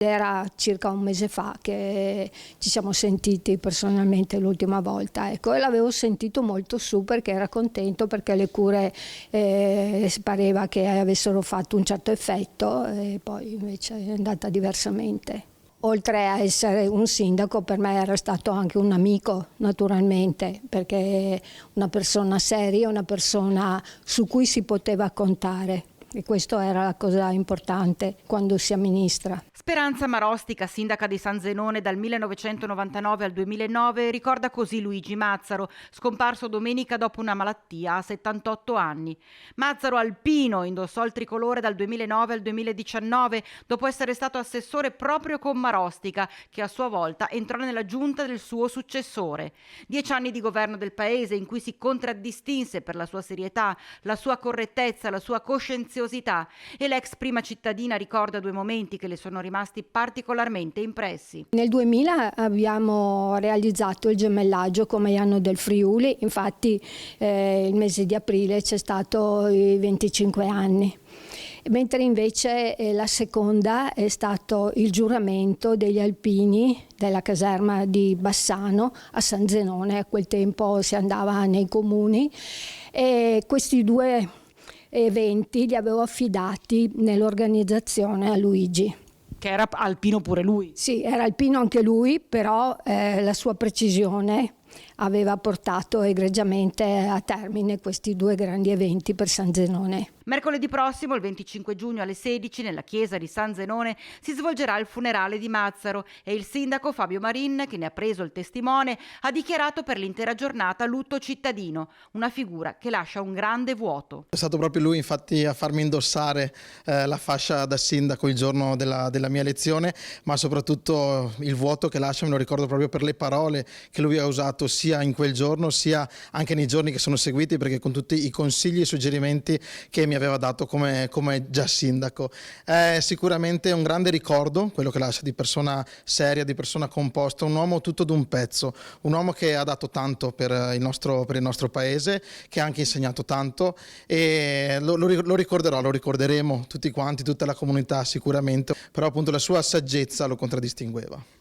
Era circa un mese fa che ci siamo sentiti personalmente l'ultima volta, ecco, e l'avevo sentito molto su perché era contento, perché le cure pareva che avessero fatto un certo effetto e poi invece è andata diversamente. Oltre a essere un sindaco, per me era stato anche un amico, naturalmente, perché è una persona seria, una persona su cui si poteva contare. E questo era la cosa importante quando si amministra. Speranza Marostica, sindaca di San Zenone dal 1999 al 2009, ricorda così Luigi Mazzaro, scomparso domenica dopo una malattia a 78 anni. Mazzaro alpino indossò il tricolore dal 2009 al 2019 dopo essere stato assessore proprio con Marostica, che a sua volta entrò nella giunta del suo successore. 10 anni di governo del paese in cui si contraddistinse per la sua serietà, la sua correttezza, la sua coscienziosità, e l'ex prima cittadina ricorda due momenti che le sono rimasti particolarmente impressi. Nel 2000 abbiamo realizzato il gemellaggio come anno del Friuli, infatti il mese di aprile c'è stato i 25 anni. Mentre invece la seconda è stato il giuramento degli alpini della caserma di Bassano a San Zenone. A quel tempo si andava nei comuni e questi due eventi li avevo affidati nell'organizzazione a Luigi. Che era alpino pure lui. Sì, era alpino anche lui, però la sua precisione aveva portato egregiamente a termine questi due grandi eventi per San Zenone. Mercoledì prossimo, il 25 giugno alle 16, nella chiesa di San Zenone, si svolgerà il funerale di Mazzaro e il sindaco Fabio Marin, che ne ha preso il testimone, ha dichiarato per l'intera giornata lutto cittadino, una figura che lascia un grande vuoto. È stato proprio lui infatti a farmi indossare la fascia da sindaco il giorno della mia elezione, ma soprattutto il vuoto che lascia me lo ricordo proprio per le parole che lui ha usato sia in quel giorno sia anche nei giorni che sono seguiti, perché con tutti i consigli e suggerimenti che mi aveva dato come già sindaco. È sicuramente un grande ricordo quello che lascia, di persona seria, di persona composta, un uomo tutto d'un pezzo, un uomo che ha dato tanto per il nostro paese, che ha anche insegnato tanto, e lo ricorderò, lo ricorderemo tutti quanti, tutta la comunità sicuramente, però appunto la sua saggezza lo contraddistingueva.